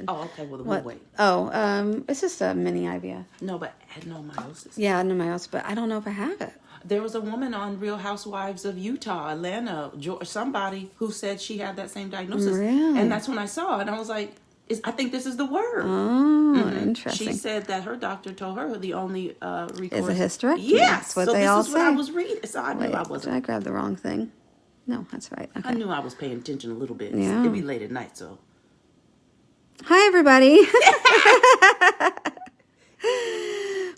Oh, okay. Well, we'll wait. It's just a mini IVF. No, but adenomyosis. Yeah, adenomyosis, but I don't know if I have it. There was a woman on Real Housewives of Utah, Atlanta, somebody who said she had that same diagnosis. Really? And that's when I saw it. And I was like, I think this is the word. Oh, interesting. She said that her doctor told her the only recourse is a hysterectomy. Yes. That's what they all say. What I was reading. So I knew I wasn't. Did I grab the wrong thing? No, that's right. Okay. I knew I was paying attention a little bit. Yeah. It'd be late at night, so. Hi, everybody.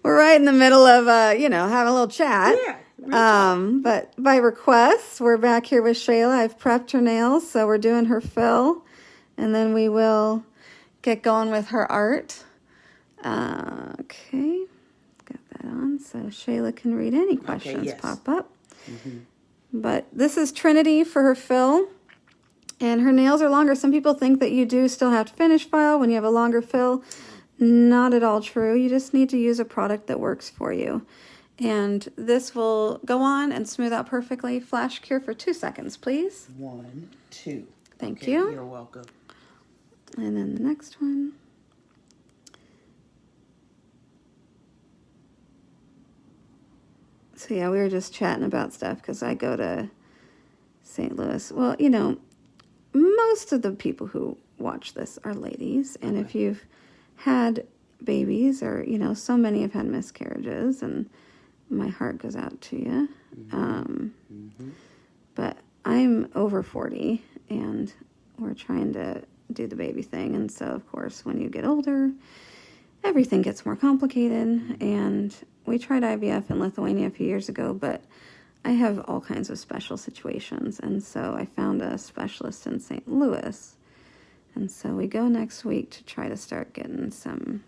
We're right in the middle of, having a little chat. Yeah. But by request, we're back here with Shayla. I've prepped her nails, so we're doing her fill. And then we will get going with her art. Okay. Got that on, so Shayla can read any questions pop up. Mm-hmm. But this is Trinity for her fill. And her nails are longer. Some people think that you do still have to finish file when you have a longer fill. Not at all true. You just need to use a product that works for you. And this will go on and smooth out perfectly. Flash cure for 2 seconds, please. 1, 2. Thank you. You're welcome. And then the next one. So yeah, we were just chatting about stuff because I go to St. Louis. Well, most of the people who watch this are ladies, and if you've had babies or, so many have had miscarriages, and my heart goes out to you. But I'm over 40, and we're trying to do the baby thing, and so, of course, when you get older, everything gets more complicated, and we tried IVF in Lithuania a few years ago, but I have all kinds of special situations, and so I found a specialist in St. Louis, and so we go next week to try to start getting some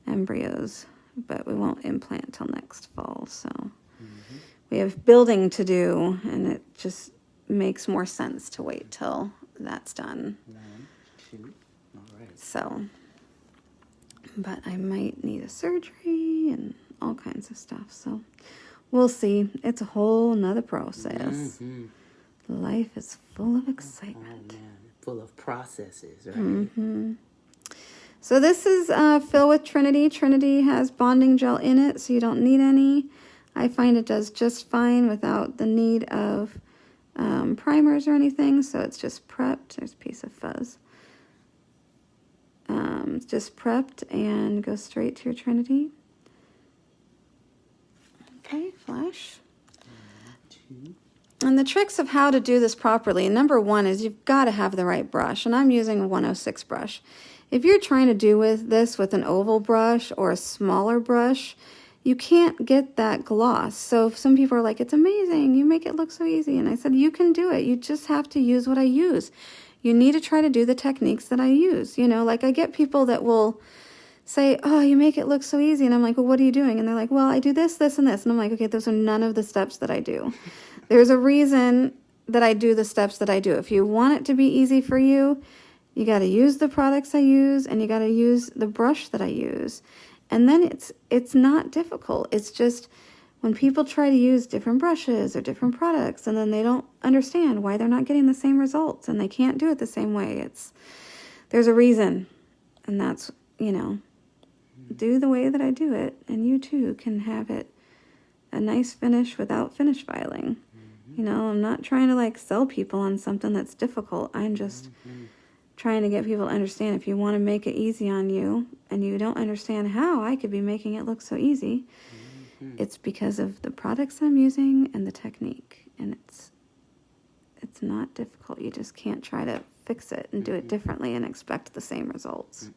embryos, but we won't implant till next fall, so we have building to do, and it just makes more sense to wait till that's done. 1, 2, all right. So, but I might need a surgery and all kinds of stuff, so we'll see. It's a whole nother process. Life is full of excitement. Oh, man. Full of processes, right? So this is fill with Trinity. Trinity has bonding gel in it, so you don't need any. I find it does just fine without the need of primers or anything, so it's just prepped. There's a piece of fuzz. It's just prepped and goes straight to your Trinity. Okay, flash. 1, 2. And the tricks of how to do this properly, number one is you've got to have the right brush, and I'm using a 106 brush. If you're trying to do this with an oval brush or a smaller brush, you can't get that gloss. So some people are like, it's amazing, you make it look so easy. And I said, you can do it. You just have to use what I use. You need to try to do the techniques that I use. Like I get people that will say, oh, you make it look so easy. And I'm like, well, what are you doing? And they're like, well, I do this, this, and this. And I'm like, okay, those are none of the steps that I do. There's a reason that I do the steps that I do. If you want it to be easy for you, you got to use the products I use, and you got to use the brush that I use. And then it's not difficult. It's just when people try to use different brushes or different products, and then they don't understand why they're not getting the same results, and they can't do it the same way. There's a reason, and that's, do the way that I do it, and you too can have it a nice finish without finish filing. I'm not trying to sell people on something that's difficult. I'm just trying to get people to understand if you want to make it easy on you and you don't understand how I could be making it look so easy, it's because of the products I'm using and the technique. And it's not difficult. You just can't try to fix it and do it differently and expect the same results.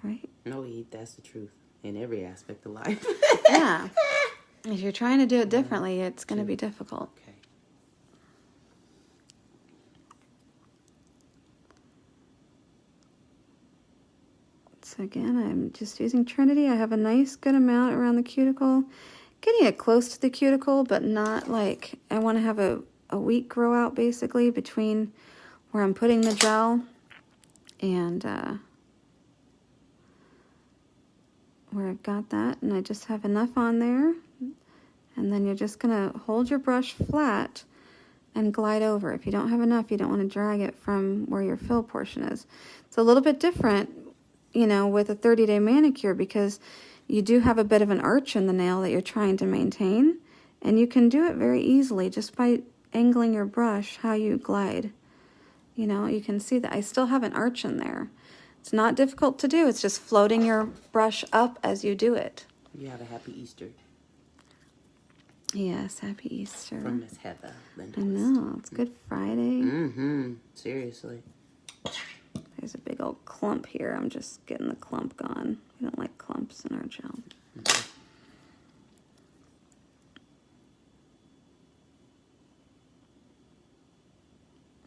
Right? No, that's the truth in every aspect of life. Yeah. If you're trying to do it differently, it's going to be difficult. Okay. So again, I'm just using Trinity. I have a nice good amount around the cuticle. Getting it close to the cuticle, but not I want to have a weak grow out basically between where I'm putting the gel and where I've got that. And I just have enough on there. And then you're just going to hold your brush flat and glide over. If you don't have enough, you don't want to drag it from where your fill portion is. It's a little bit different, you know, with a 30-day manicure because you do have a bit of an arch in the nail that you're trying to maintain, and you can do it very easily just by angling your brush how you glide. You know, you can see that I still have an arch in there. It's not difficult to do. It's just floating your brush up as you do it. You have a happy Easter. Yes, happy Easter. From Miss Heather. I know, it's Good Friday. Mm-hmm. Seriously. There's a big old clump here. I'm just getting the clump gone. We don't like clumps in our gel. Okay.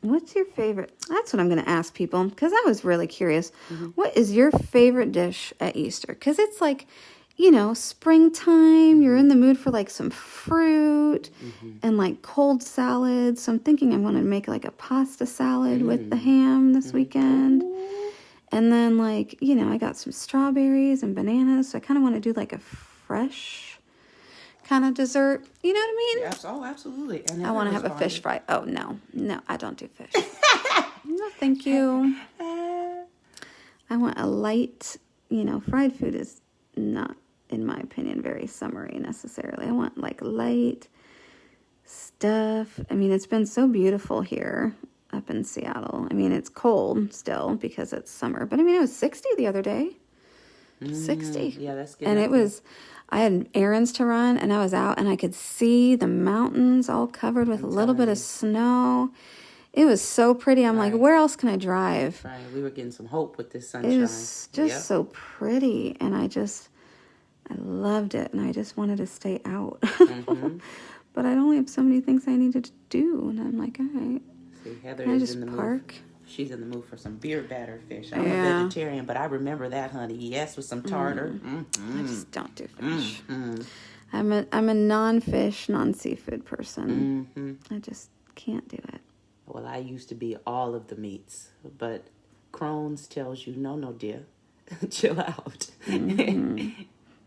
What's your favorite? That's what I'm going to ask people because I was really curious. What is your favorite dish at Easter? Because it's like, you know, springtime. You're in the mood for like some fruit and like cold salad. So I'm thinking I'm going to make like a pasta salad with the ham this weekend. And then like, you know, I got some strawberries and bananas. So I kind of want to do like a fresh kind of dessert. You know what I mean? Yes, oh, absolutely. And I want to have a fish fry. Oh, no. No, I don't do fish. No, thank you. I want a light, you know, fried food is not, in my opinion, very summery necessarily. I want like light stuff. I mean, it's been so beautiful here up in Seattle. I mean, it's cold still because it's summer, but I mean, it was 60 the other day. 60. Yeah, that's good. And it was, I had errands to run and I was out and I could see the mountains all covered with a little bit of snow. It was so pretty. I'm like, where else can I drive? Right. We were getting some hope with this sunshine. It was just so pretty. And I loved it. And I just wanted to stay out. But I only have so many things I needed to do. And I'm like, all right. See, Heather Can I is just in the park? mood. She's in the mood for some beer batter fish. I'm a vegetarian, but I remember that, honey. Yes, with some tartar. I just don't do fish. I'm a non-fish, non-seafood person. I just can't do it. Well, I used to be all of the meats, but Crohn's tells you, no, dear. Chill out.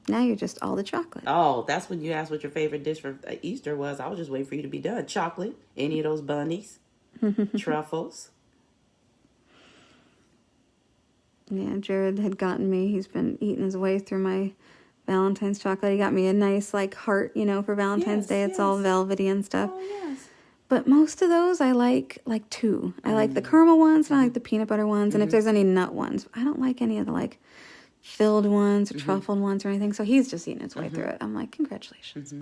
Now you're just all the chocolate. Oh, that's when you asked what your favorite dish for Easter was. I was just waiting for you to be done. Chocolate, any of those bunnies, truffles. Yeah, Jared had gotten me. He's been eating his way through my Valentine's chocolate. He got me a nice like heart, you know, for Valentine's Day. It's all velvety and stuff. Oh, yes. But most of those I like two. I like the caramel ones and I like the peanut butter ones. And if there's any nut ones, I don't like any of the like filled ones or truffled ones or anything. So he's just eating his way through it. I'm like, congratulations.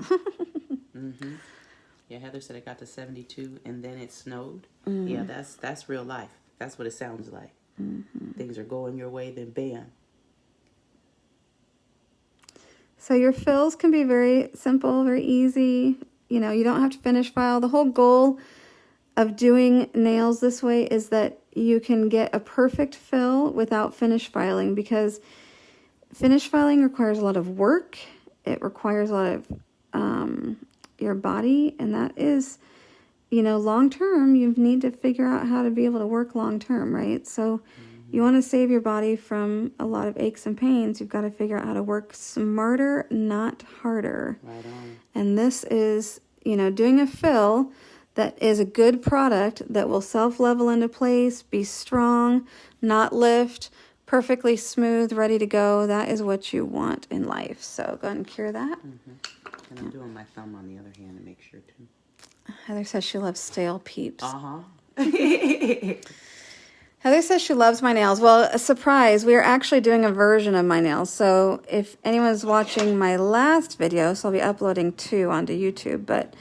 Yeah, Heather said it got to 72 and then it snowed. Yeah, that's real life. That's what it sounds like. Things are going your way, then bam. So your fills can be very simple, very easy. You know, you don't have to finish file. The whole goal of doing nails this way is that you can get a perfect fill without finish filing, because finish filing requires a lot of work. It requires a lot of your body, and that is, you know, long term, you need to figure out how to be able to work long term, right? So you want to save your body from a lot of aches and pains. You've got to figure out how to work smarter, not harder. Right on. And this is, you know, doing a fill that is a good product that will self-level into place, be strong, not lift, perfectly smooth, ready to go. That is what you want in life. So go ahead and cure that. And I'm doing my thumb on the other hand to make sure too. Heather says she loves stale peeps. Heather Heather says she loves my nails. Well, a surprise, we are actually doing a version of my nails. So if anyone's watching my last video, so I'll be uploading 2 onto YouTube, but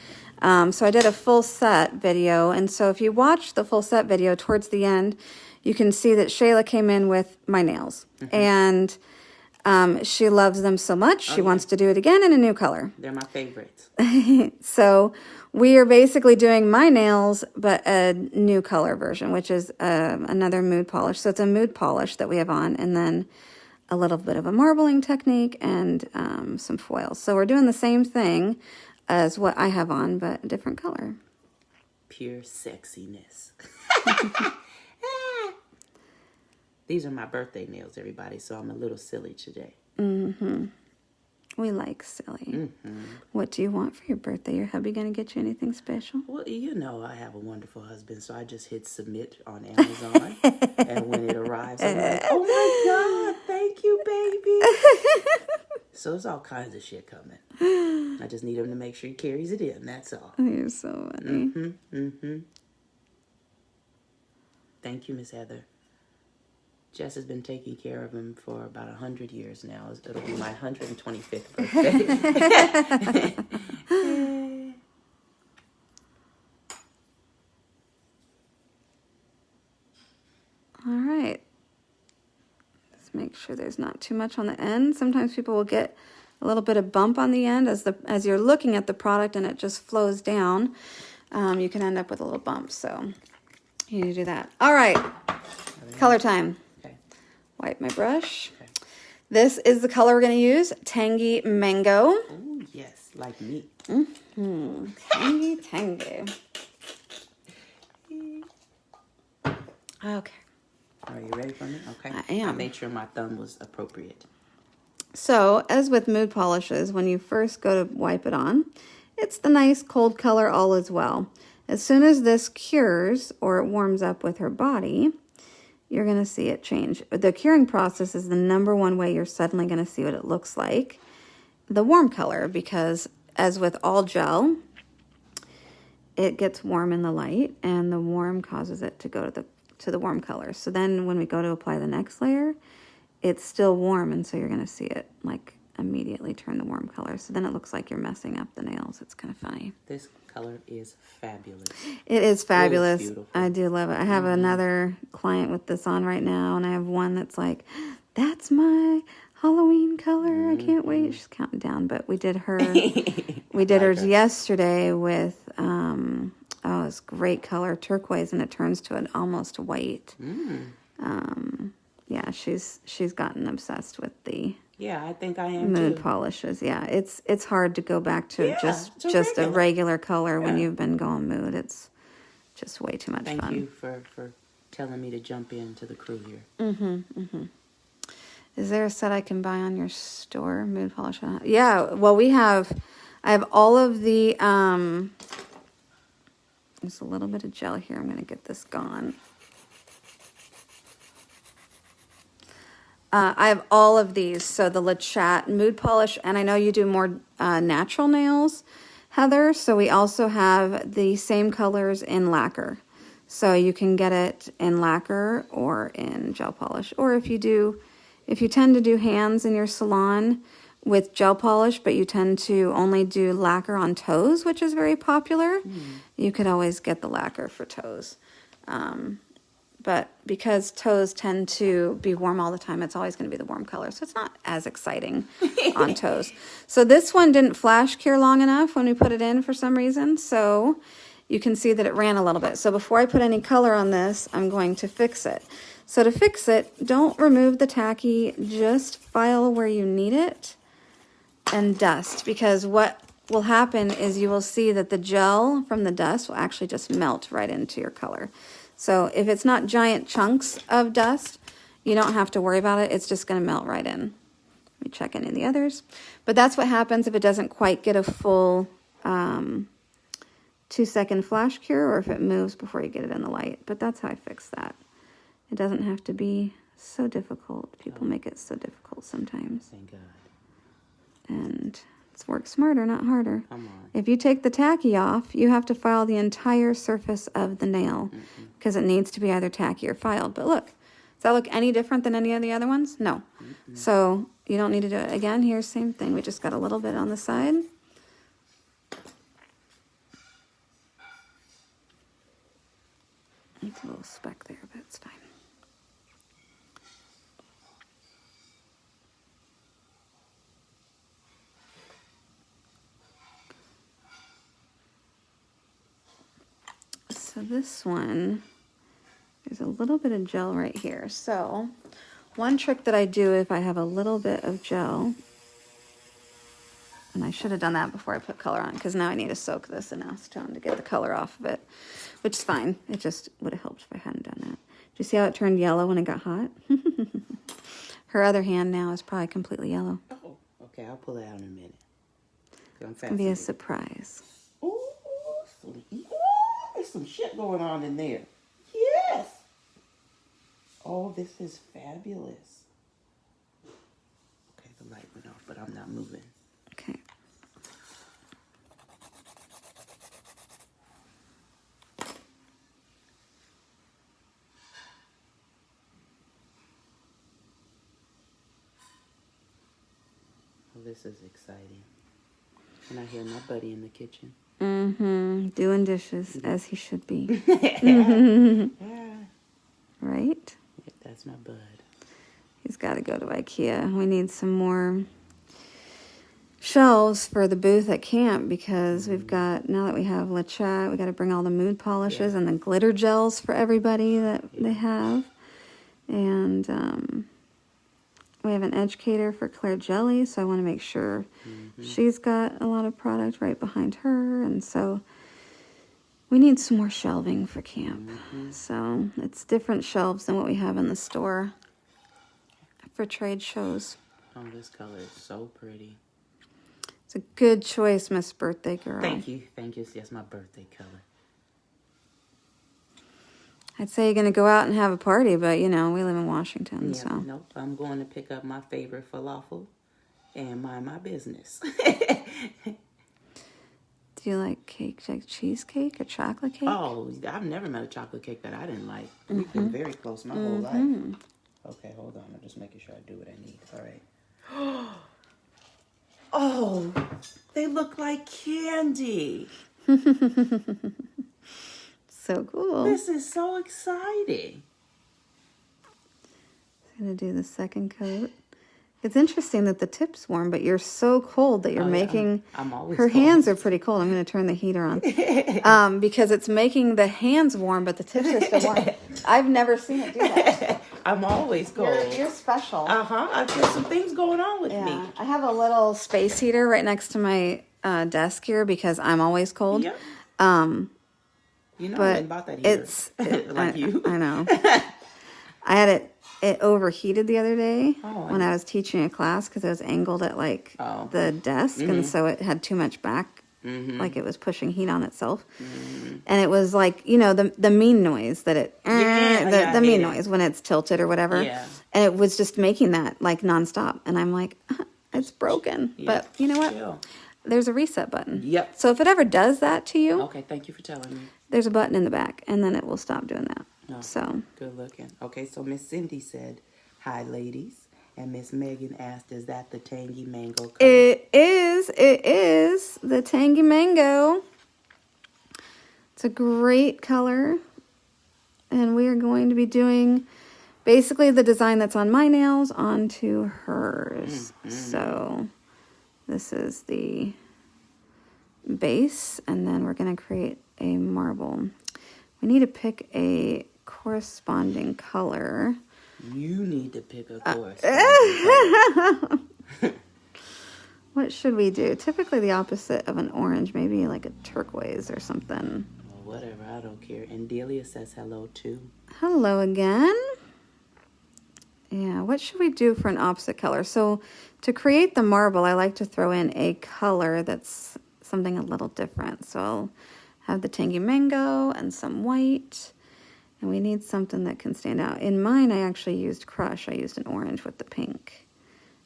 so I did a full set video. And so if you watch the full set video towards the end, you can see that Shayla came in with my nails. And she loves them so much, she wants to do it again in a new color. They're my favorites. So we are basically doing my nails, but a new color version, which is another mood polish. So it's a mood polish that we have on, and then a little bit of a marbling technique and some foils. So we're doing the same thing as what I have on, but a different color. Pure sexiness. These are my birthday nails, everybody, so I'm a little silly today. We like silly. Mm-hmm. What do you want for your birthday? Your hubby gonna get you anything special? Well, you know I have a wonderful husband, so I just hit submit on Amazon. And when it arrives, I'm like, oh my God, thank you, baby. So there's all kinds of shit coming. I just need him to make sure he carries it in, that's all. You're so funny. Mm-hmm, mm-hmm. Thank you, Miss Heather. Jess has been taking care of him for about 100 years now. It'll be my 125th birthday. All right. Let's make sure there's not too much on the end. Sometimes people will get a little bit of bump on the end as you're looking at the product and it just flows down. You can end up with a little bump. So you need to do that. All right. Color time. Okay. Wipe my brush. Okay. This is the color we're going to use, Tangi Mango. Oh, yes, like me. Mm-hmm. Tangy. Okay. Are you ready for me? Okay. I am. I made sure my thumb was appropriate. So, as with mood polishes, when you first go to wipe it on, it's the nice cold color all as well. As soon as this cures or it warms up with her body, you're going to see it change. The curing process is the #1 way you're suddenly going to see what it looks like. The warm color, because as with all gel, it gets warm in the light, and the warm causes it to go to the warm color. So then when we go to apply the next layer, it's still warm, and so you're going to see it like immediately turn the warm color. So then it looks like you're messing up the nails. It's kind of funny. This color is fabulous. It is fabulous. It is beautiful. I do love it. I have another client with this on right now, and I have one that's like, that's my Halloween color. I can't wait. She's counting down, but we did her. We did hers yesterday with it's great color, turquoise, and it turns to an almost white. Yeah, she's gotten obsessed with the Yeah, I think I am mood too. polishes. Yeah, it's hard to go back to Yeah, just a regular color when Yeah. you've been going mood. It's just way too much Thank fun. you for telling me to jump into the crew here. Is there a set I can buy on your store, mood polish? Yeah, well, I have all of the, there's a little bit of gel here. I'm going to get this gone. I have all of these. So the Le Chat mood polish, and I know you do more natural nails, Heather. So we also have the same colors in lacquer. So you can get it in lacquer or in gel polish. Or if you tend to do hands in your salon with gel polish, but you tend to only do lacquer on toes, which is very popular, you could always get the lacquer for toes. But because toes tend to be warm all the time, it's always going to be the warm color. So it's not as exciting on toes. So this one didn't flash cure long enough when we put it in for some reason. So you can see that it ran a little bit. So before I put any color on this, I'm going to fix it. So to fix it, don't remove the tacky, just file where you need it and dust. Because what will happen is you will see that the gel from the dust will actually just melt right into your color. So if it's not giant chunks of dust, you don't have to worry about it. It's just going to melt right in. Let me check any of the others. But that's what happens if it doesn't quite get a full 2-second flash cure, or if it moves before you get it in the light. But that's how I fix that. It doesn't have to be so difficult. People make it so difficult sometimes. Thank God. And it's work smarter, not harder. Come on. If you take the tacky off, you have to file the entire surface of the nail because it needs to be either tacky or filed. But look, does that look any different than any of the other ones? No. So you don't need to do it again. Here's the same thing. We just got a little bit on the side. It's a little speck there, but it's fine. So this one, there's a little bit of gel right here. So one trick that I do if I have a little bit of gel, and I should have done that before I put color on, because now I need to soak this in acetone to get the color off of it, which is fine. It just would have helped if I hadn't done that. Do you see how it turned yellow when it got hot? Her other hand now is probably completely yellow. Oh, okay. I'll pull it out in a minute. It's gonna be a surprise. Ooh, there's some shit going on in there. Yes. Oh, this is fabulous. Okay, the light went off, but I'm not moving. Okay. Well, this is exciting. And I hear my buddy in the kitchen. Mm-hmm. Doing dishes as he should be. Yeah. Right? Yeah, that's my bud. He's got to go to IKEA. We need some more shelves for the booth at camp because we've got, now that we have Le Chat, we got to bring all the mood polishes and the glitter gels for everybody that they have. And we have an educator for Claire Jelly, so I want to make sure she's got a lot of product right behind her. And so we need some more shelving for camp. So it's different shelves than what we have in the store for trade shows. Oh, this color is so pretty. It's a good choice, Miss Birthday Girl. Thank you. Thank you. That's my birthday color. I'd say you're going to go out and have a party, but, you know, we live in Washington, Yeah, so. nope. I'm going to pick up my favorite falafel and mind my business. Do you like cake, like cheesecake or chocolate cake? Oh, I've never met a chocolate cake that I didn't like. We've been very close my whole life. Okay, hold on. I'm just making sure I do what I need. All right. Oh, they look like candy. So cool. This is so exciting. I'm going to do the second coat. It's interesting that the tip's warm, but you're so cold that you're making... I'm always her cold. hands are pretty cold. I'm going to turn the heater on. Because it's making the hands warm, but the tips are still warm. I've never seen it do that. I'm always cold. You're special. There's some things going on with me. I have a little space heater right next to my desk here because I'm always cold. Yep. You know But nothing about that heater. Like you. I know. I had it overheated the other day when I was teaching a class because it was angled at like the desk, and so it had too much back, like it was pushing heat on itself, and it was like, you know, the mean noise that it the mean noise when it's tilted or whatever, and it was just making that like nonstop, and I'm like, it's broken, but you know what? Chill. There's a reset button. Yep. So if it ever does that to you, Okay, thank you for telling me. there's a button in the back, and then it will stop doing that. Oh, So good looking. Okay, so Miss Cindy said, "Hi, ladies," and Miss Megan asked, "Is that the Tangi Mango color?" It is the Tangi Mango. It's a great color, and we are going to be doing basically the design that's on my nails onto hers. So this is the base, and then we're going to create a marble. We need to pick a corresponding color. You need to pick a corresponding color. What should we do? Typically the opposite of an orange, maybe like a turquoise or something. Well, whatever, I don't care. And Delia says hello too. Hello again. Yeah, what should we do for an opposite color? So to create the marble, I like to throw in a color that's something a little different. So I'll have the Tangi Mango and some white. And we need something that can stand out. In mine, I actually used Crush. I used an orange with the pink.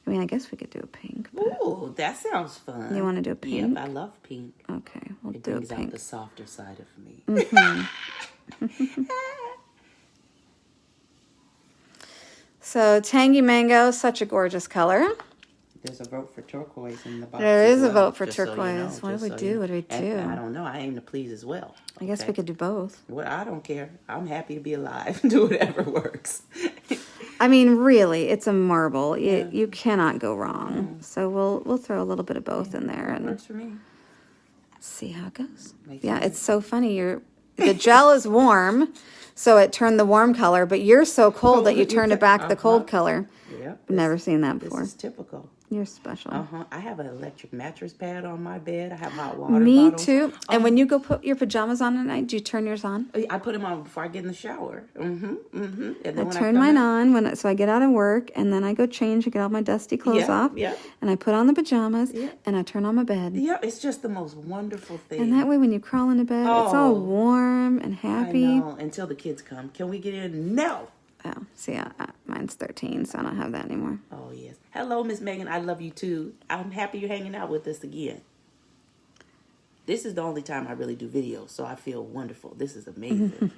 I mean, I guess we could do a pink. Ooh, that sounds fun. You want to do a pink? Yep, I love pink. Okay, we'll It do a brings out pink. the softer side of me. So Tangi Mango, such a gorgeous color. There's a vote for turquoise in the box. There as is a well, vote for just so you turquoise. know, What do we just so do? you know. What do we do? And I don't know. I aim to please as well. I guess we could do both. Well, I don't care. I'm happy to be alive. Do whatever works. I mean, really, it's a marble. You cannot go wrong. So we'll throw a little bit of both in there and Works for me. see how it goes. Makes Yeah, sense. it's so funny. The gel is warm, so it turned the warm color, but you're so cold that you turned it back the cold color. Yep. I've never seen that This before. is typical. You're special. I have an electric mattress pad on my bed. I have hot water Me bottles. too. And when you go put your pajamas on at night, do you turn yours on? I put them on before I get in the shower. And then I when turn mine on so I get out of work, and then I go change. I get all my dusty clothes off. Yeah. And I put on the pajamas, and I turn on my bed. Yeah, it's just the most wonderful thing. And that way, when you crawl into bed, it's all warm and happy. I know. Until the kids come. Can we get in? No. Oh, see, mine's 13, so I don't have that anymore. Oh, yes. Hello, Miss Megan. I love you, too. I'm happy you're hanging out with us again. This is the only time I really do videos, so I feel wonderful. This is amazing.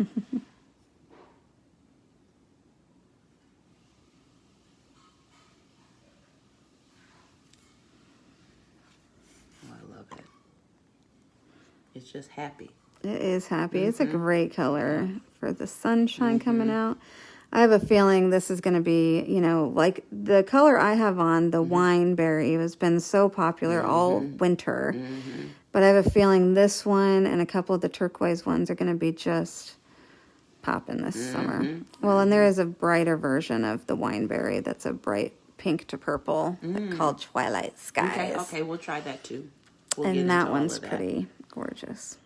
Oh, I love it. It's just happy. It is happy. It's a great color for the sunshine coming out. I have a feeling this is going to be, you know, like the color I have on, the wine berry, has been so popular all winter. But I have a feeling this one and a couple of the turquoise ones are going to be just popping this summer. Well, and there is a brighter version of the wine berry that's a bright pink to purple called Twilight Skies. Okay, we'll try that too. We'll And that one's pretty gorgeous.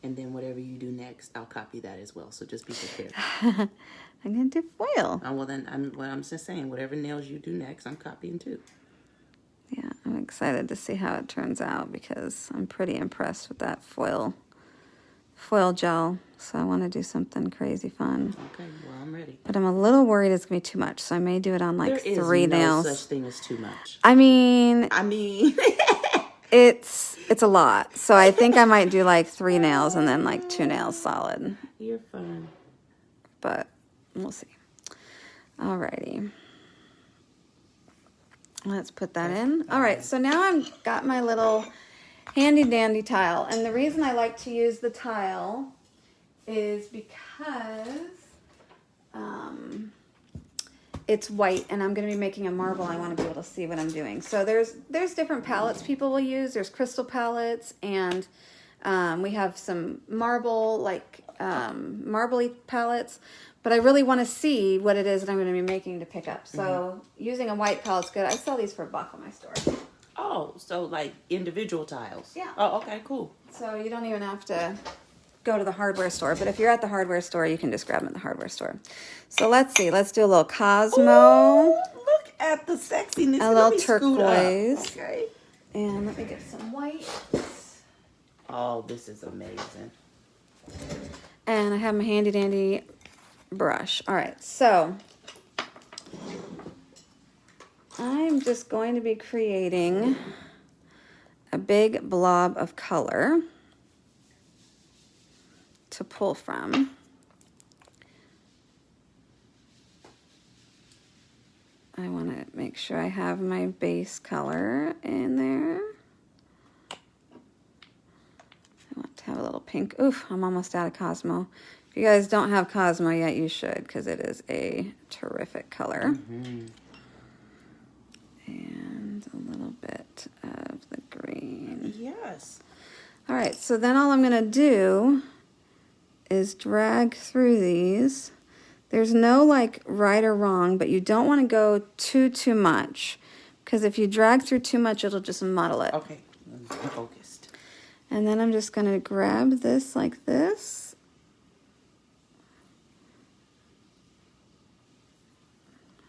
And then whatever you do next, I'll copy that as well. So just be prepared. I'm going to do foil. Well, then I'm just saying, whatever nails you do next, I'm copying too. Yeah, I'm excited to see how it turns out because I'm pretty impressed with that foil gel. So I want to do something crazy fun. Okay, well, I'm ready. But I'm a little worried it's going to be too much. So I may do it on like there 3 nails. There is no such thing as too much. I mean... It's a lot. So I think I might do like 3 nails and then like 2 nails solid. You're fine. But we'll see. Alrighty. Let's put that in. Alright, so now I've got my little handy dandy tile. And the reason I like to use the tile is because it's white and I'm going to be making a marble. I want to be able to see what I'm doing. So there's different palettes people will use. There's crystal palettes, and we have some marble, like marbly palettes. But I really want to see what it is that I'm going to be making to pick up. So using a white palette's good. I sell these for $1 on my store. Oh, so like individual tiles. Yeah. Oh, okay, cool. So you don't even have to go to the hardware store. But if you're at the hardware store, you can just grab them at the hardware store. So let's see. Let's do a little Cosmo. Ooh, look at the sexiness. A little turquoise. Okay. And let me get some white. Oh, this is amazing. And I have my handy dandy brush. All right, so I'm just going to be creating a big blob of color to pull from. I want to make sure I have my base color in there. I want to have a little pink. Oof, I'm almost out of Cosmo. If you guys don't have Cosmo yet, you should, because it is a terrific color. And a little bit of the green. Yes. All right, so then all I'm going to do is drag through these. There's no like right or wrong, but you don't want to go too much, because if you drag through too much, it'll just muddle it. Okay, I'm focused. And then I'm just going to grab this like this.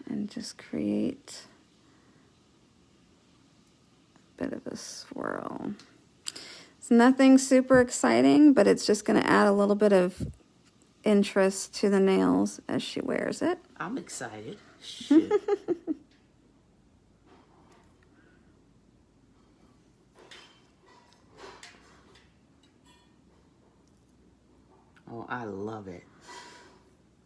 And just create a bit of a swirl. It's nothing super exciting, but it's just going to add a little bit of interest to the nails as she wears it. I'm excited. Shit. Oh, I love it.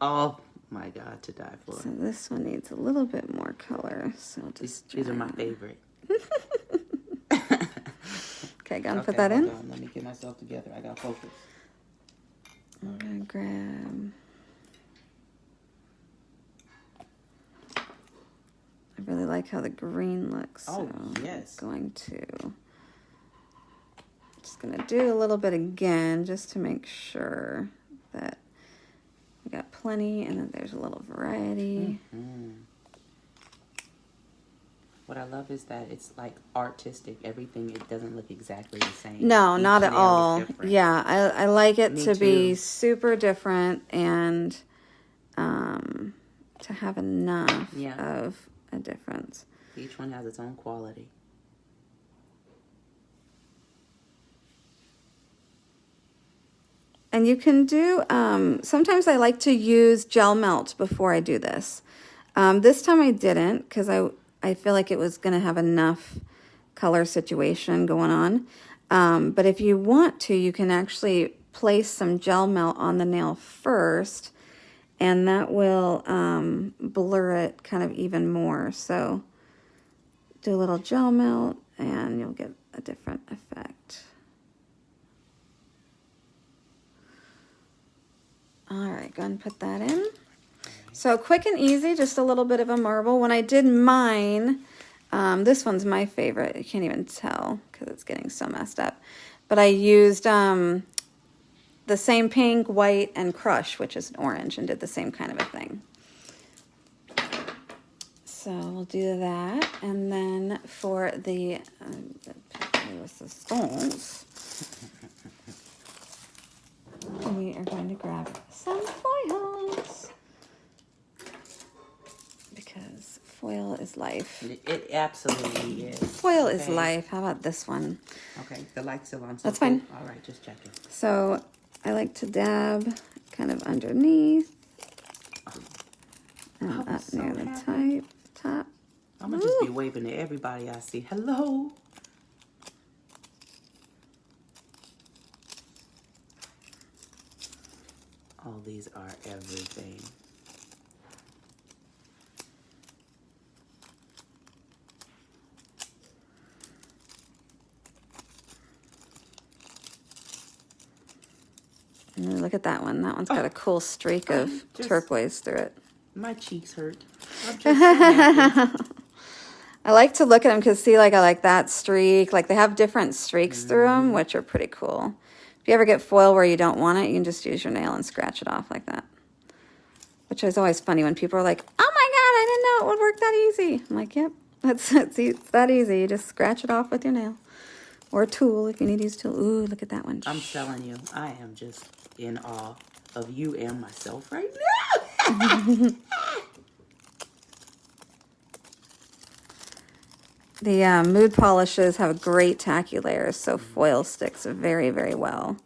Oh my God, to die for. So this one needs a little bit more color. So I'll just These are my favorite. Okay, go and put that in. Let me get myself together. I got focus. I'm gonna grab. I really like how the green looks. Oh, so yes. I'm just gonna do a little bit again just to make sure it. We got plenty, and then there's a little variety. What I love is that it's like artistic. Everything, it doesn't look exactly the same. No, Each not at nail is all. different. Yeah, I like it Me to be too. super different and to have enough of a difference. Each one has its own quality. And you can do, sometimes I like to use gel melt before I do this. This time I didn't because I feel like it was going to have enough color situation going on. But if you want to, you can actually place some gel melt on the nail first, and that will blur it kind of even more. So do a little gel melt and you'll get a different effect. All right, go ahead and put that in. So quick and easy, just a little bit of a marble. When I did mine, this one's my favorite. You can't even tell because it's getting so messed up. But I used the same pink, white, and crush, which is an orange, and did the same kind of a thing. So we'll do that. And then for the, with the stones, we are going to grab some foils because foil is life. It absolutely is. Foil is life. How about this one? Okay, the light's still on. So That's fine. All right, just checking. So I like to dab kind of underneath and up so near the happy. top. I'm going to just be waving to everybody I see. Hello. All these are everything. And look at that one. That one's got a cool streak of turquoise through it. My cheeks hurt. I'm just so happy. I like to look at them because, see, like I like that streak. Like they have different streaks through them, which are pretty cool. If you ever get foil where you don't want it, you can just use your nail and scratch it off like that. Which is always funny when people are like, oh my God, I didn't know it would work that easy. I'm like, yep, it's that easy. You just scratch it off with your nail. Or a tool if you need to use a tool. Ooh, look at that one. I'm telling you, I am just in awe of you and myself right now. The mood polishes have great tacky layers, so foil sticks very, very well.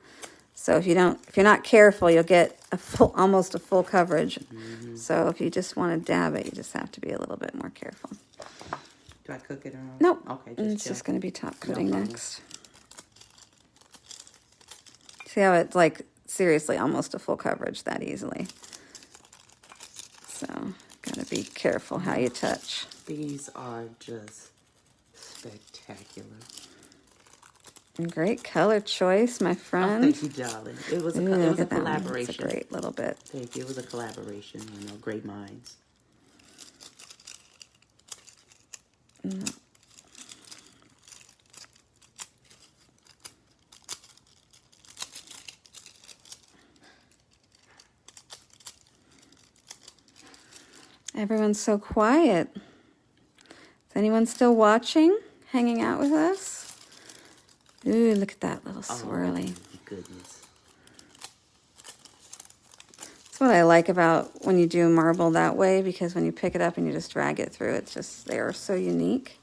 So if you're not careful, you'll get almost a full coverage. So if you just want to dab it, you just have to be a little bit more careful. Do I cook it or not? Nope. Okay, It's just going to be top coating problem. next. See how it's like seriously almost a full coverage that easily. So gotta be careful how you touch. These are just spectacular. And great color choice, my friend. Oh, thank you, darling. It was a collaboration. It's a great little bit. Thank you. It was a collaboration. You know, great minds. Everyone's so quiet. Is anyone still watching? Hanging out with us? Ooh, look at that little swirly. Oh, goodness. That's what I like about when you do marble that way, because when you pick it up and you just drag it through, it's just, they are so unique.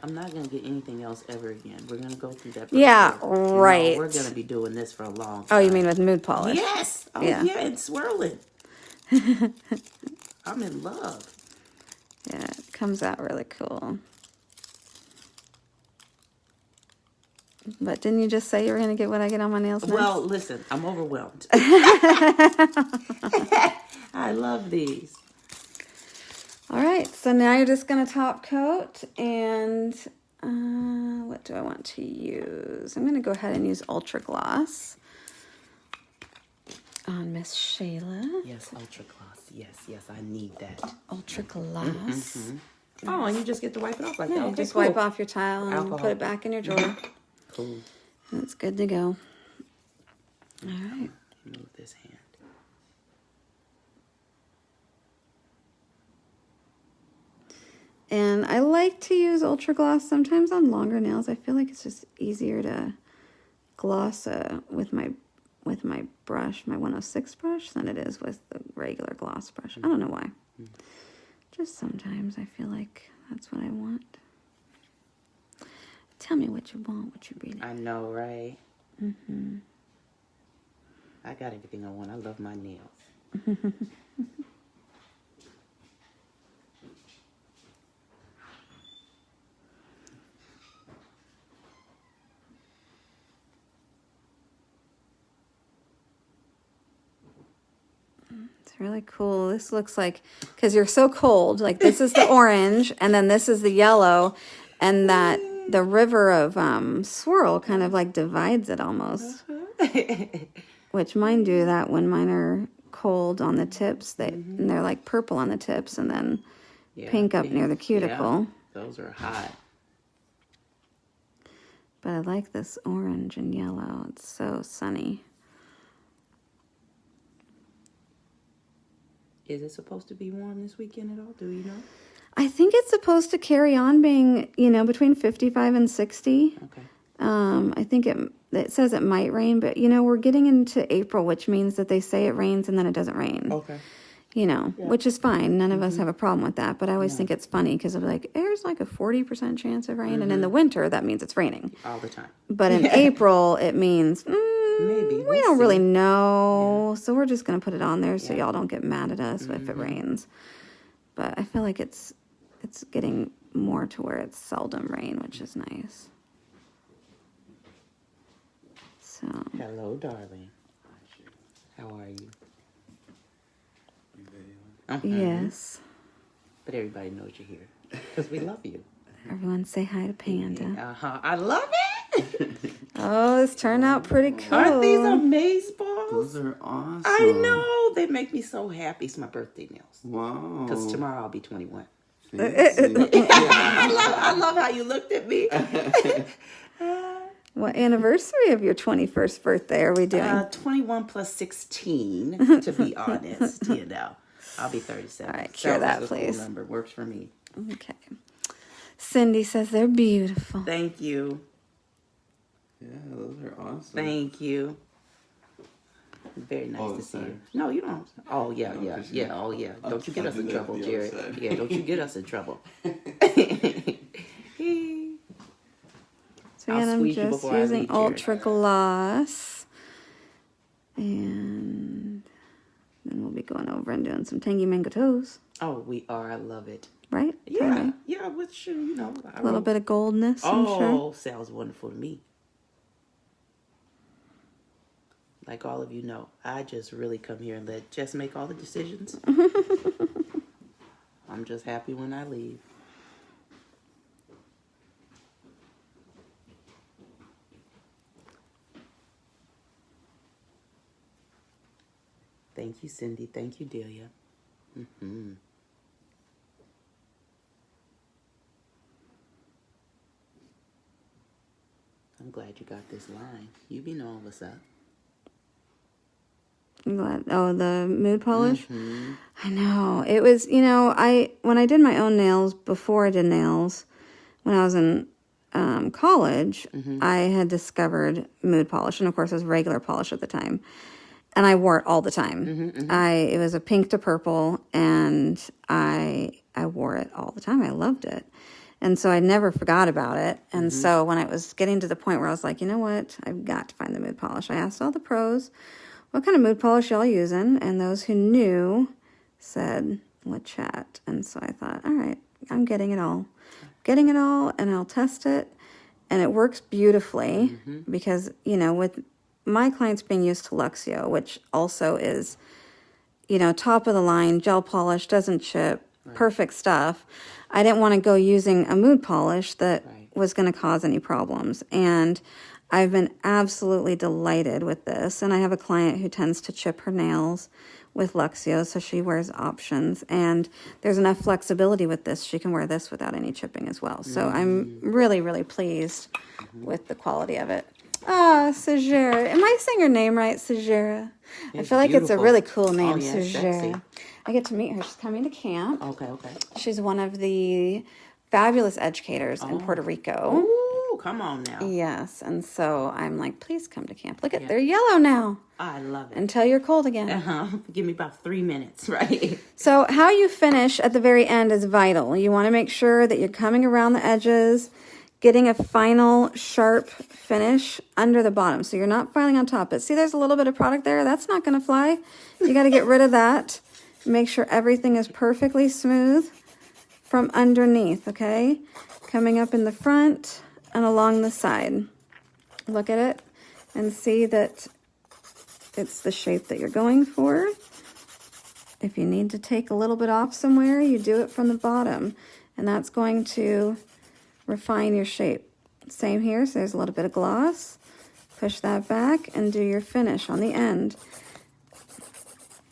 I'm not going to get anything else ever again. We're going to go through that. Yeah, process. right. You know, we're going to be doing this for a long time. Oh, you mean with mood polish? Yes. Oh, Yeah. yeah, it's swirling. I'm in love. Yeah, it comes out really cool. But didn't you just say you were going to get what I get on my nails next? Well, listen, I'm overwhelmed. I love these. All right, so now you're just going to top coat, and what do I want to use? I'm going to go ahead and use Ultra Gloss on Miss Shayla. Yes, Ultra Gloss. Yes, I need that. Ultra Gloss. Oh, and you just get to wipe it off like Yeah, that. you Okay, just cool. wipe off your tile and Alcohol. put it back in your drawer. Cool. That's good to go. All right. Move this hand. And I like to use Ultra Gloss sometimes on longer nails. I feel like it's just easier to gloss with my brush, my 106 brush, than it is with the regular gloss brush. I don't know why. Just sometimes I feel like that's what I want. Tell me what you want, what you really I know, right? I got everything I want. I love my nails. It's really cool. This looks like, because you're so cold, like this is the orange, and then this is the yellow, and that the river of swirl kind of like divides it almost. Which mine do that when mine are cold on the tips. And they're like purple on the tips, and then pink up near the cuticle. Yeah, those are hot. But I like this orange and yellow. It's so sunny. Is it supposed to be warm this weekend at all? Do you know? I think it's supposed to carry on being, between 55 and 60. Okay. I think it says it might rain, but, we're getting into April, which means that they say it rains and then it doesn't rain. Okay. Which is fine. None of us have a problem with that. But I always think it's funny because I'm like, there's like a 40% chance of rain. And in the winter, that means it's raining. All the time. But in April, it means, maybe. We don't really know. So we're just going to put it on there so y'all don't get mad at us if it rains. But I feel like it's getting more to where it's seldom rain, which is nice. So. Hello, darling. How are you? Yes. But everybody knows you're here because we love you. Everyone say hi to Panda. I love it. Oh, this turned out pretty cool. Aren't these amazeballs? Those are awesome. I know. They make me so happy. It's my birthday nails. Wow. Because tomorrow I'll be 21. Fancy. I love how you looked at me. What anniversary of your 21st birthday are we doing? 21 plus 16, to be honest. I'll be 37. All right, cure that, Cool please. number. Works for me. Okay. Cindy says they're beautiful. Thank you. Yeah, those are awesome. Thank you. Very nice to see you. No, you don't. Oh, yeah. Oh, yeah. Don't you get us in trouble, Jared. Yeah, don't you get us in trouble. So again, I'm just using Ultra Gloss. And then we'll be going over and doing some Tangi Mango Toes. Oh, we are. I love it. Right? Yeah. Okay. Yeah, with sure, A little bit of goldness, I'm sure. Oh, sounds wonderful to me. Like all of you know, I just really come here and let Jess make all the decisions. I'm just happy when I leave. Thank you, Cindy. Thank you, Delia. I'm glad you got this line. You be knowing what's up. I'm glad. Oh, the mood polish? I know. It was, when I did my own nails, before I did nails, when I was in college, I had discovered mood polish. And, of course, it was regular polish at the time. And I wore it all the time. It was a pink to purple, and I wore it all the time. I loved it. And so I never forgot about it. And so when I was getting to the point where I was like, you know what? I've got to find the mood polish. I asked all the pros, what kind of mood polish y'all using? And those who knew said, let's chat. And so I thought, all right, I'm getting it all. Getting it all, and I'll test it. And it works beautifully because, with my clients being used to Luxio, which also is, top of the line, gel polish, doesn't chip, perfect stuff. I didn't want to go using a mood polish that was going to cause any problems. And I've been absolutely delighted with this. And I have a client who tends to chip her nails with Luxio, so she wears options. And there's enough flexibility with this. She can wear this without any chipping as well. So I'm really, really pleased with the quality of it. Ah, Sajera. Am I saying your name right, Sajera? I feel like it's a really cool name, Sajera. I get to meet her. She's coming to camp. Okay, okay. She's one of the fabulous educators in Puerto Rico. Ooh, come on now. Yes, and so I'm like, please come to camp. Look at, they're yellow now. I love it. Until you're cold again. Give me about 3 minutes, right? So how you finish at the very end is vital. You want to make sure that you're coming around the edges, getting a final sharp finish under the bottom. So you're not filing on top. But see, there's a little bit of product there. That's not going to fly. You got to get rid of that. Make sure everything is perfectly smooth from underneath, okay? Coming up in the front and along the side. Look at it and see that it's the shape that you're going for. If you need to take a little bit off somewhere, you do it from the bottom. And that's going to refine your shape. Same here, so there's a little bit of gloss. Push that back and do your finish on the end.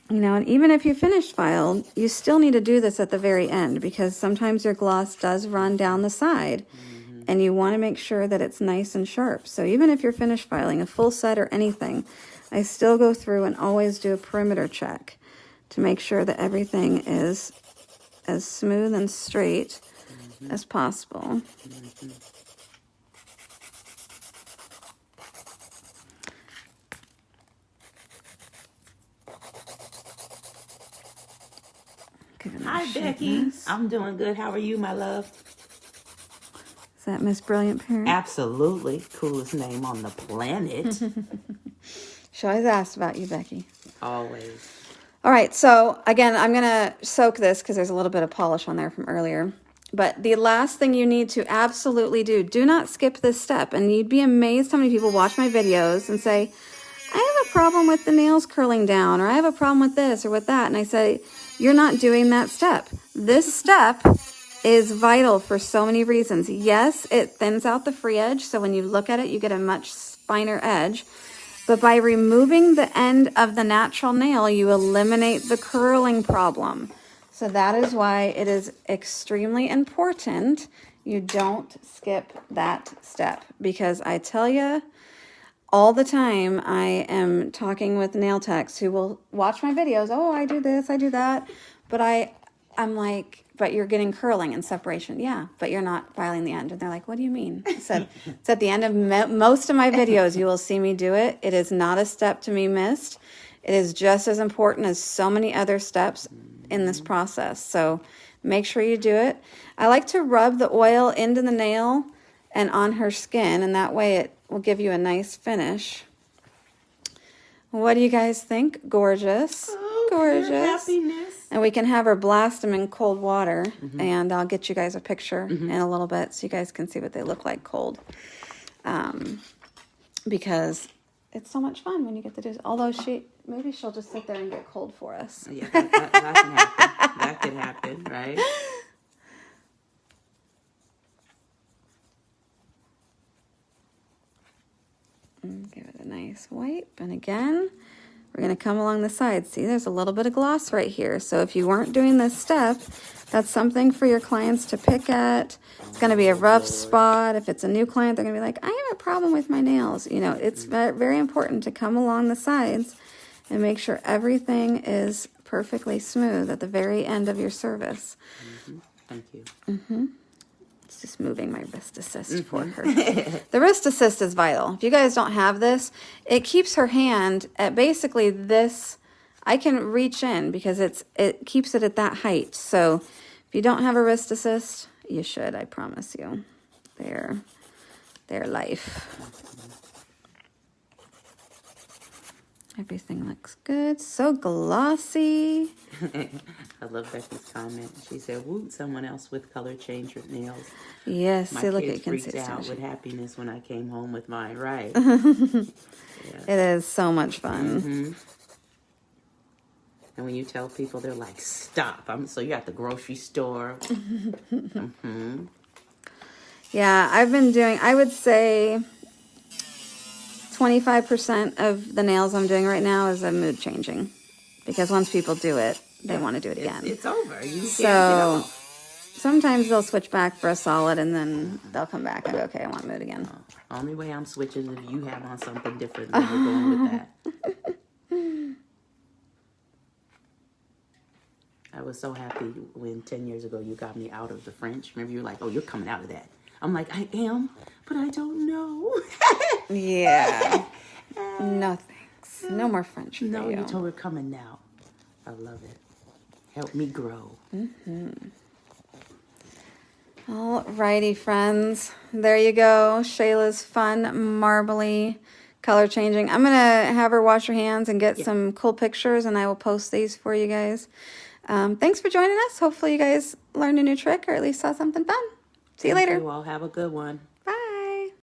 You know, and even if you finish filed, you still need to do this at the very end because sometimes your gloss does run down the side. And you want to make sure that it's nice and sharp. So even if you're finished filing a full set or anything, I still go through and always do a perimeter check to make sure that everything is as smooth and straight as possible. Hi, Becky. I'm doing good. How are you, my love? Is that Miss Brilliant Parent? Absolutely. Coolest name on the planet. She always asks about you, Becky. Always. All right, so again, I'm going to soak this because there's a little bit of polish on there from earlier. But the last thing you need to absolutely do not skip this step. And you'd be amazed how many people watch my videos and say, I have a problem with the nails curling down, or I have a problem with this or with that. And I say, you're not doing that step. This step is vital for so many reasons. Yes, it thins out the free edge, so when you look at it, you get a much finer edge. But by removing the end of the natural nail, you eliminate the curling problem. So that is why it is extremely important you don't skip that step. Because I tell you, all the time I am talking with nail techs who will watch my videos. Oh, I do this, I do that. But I'm like, but you're getting curling and separation. Yeah, but you're not filing the end. And they're like, what do you mean? I said, it's at the end of most of my videos, you will see me do it. It is not a step to be missed. It is just as important as so many other steps in this process. So make sure you do it. I like to rub the oil into the nail and on her skin, and that way it will give you a nice finish. What do you guys think? Gorgeous. Oh, gorgeous. Pure happiness. And we can have her blast them in cold water, and I'll get you guys a picture in a little bit so you guys can see what they look like cold. Because it's so much fun when you get to do it. Although maybe she'll just sit there and get cold for us. Yeah, that can happen. That could happen, right? Give it a nice wipe. And again, we're going to come along the side. See, there's a little bit of gloss right here. So if you weren't doing this step, that's something for your clients to pick at. It's going to be a rough spot. If it's a new client, they're going to be like, I have a problem with my nails. You know, it's very important to come along the sides and make sure everything is perfectly smooth at the very end of your service. Thank you. It's just moving my wrist assist for her. The wrist assist is vital. If you guys don't have this, it keeps her hand at basically this. I can reach in because it keeps it at that height. So if you don't have a wrist assist, you should, I promise you. They're life. Everything looks good. So glossy. I love Becky's comment. She said, "Woo, someone else with color change with nails." Yes, My see, look, kids you can freaked see out with happiness when I came home with mine. Right? It is so much fun. And when you tell people, they're like, "Stop!" So you're at the grocery store. Yeah, I've been doing, I would say 25% of the nails I'm doing right now is a mood changing. Because once people do it, they want to do it again. It's over. You can't get So off. sometimes they'll switch back for a solid and then they'll come back and go, okay, I want mood again. Only way I'm switching is if you have on something different, then we're going with that. was so happy when 10 years ago you got me out of the French. Remember, you were like, oh, you're coming out of that. I'm like, I am, but I don't know. Yeah. No thanks. No more French for No, you. you told her coming now. I love it. Help me grow. Alrighty, friends. There you go. Shayla's fun, marbly, color changing. I'm going to have her wash her hands and get some cool pictures, and I will post these for you guys. Thanks for joining us. Hopefully you guys learned a new trick or at least saw something fun. See you later. You all have a good one. Bye.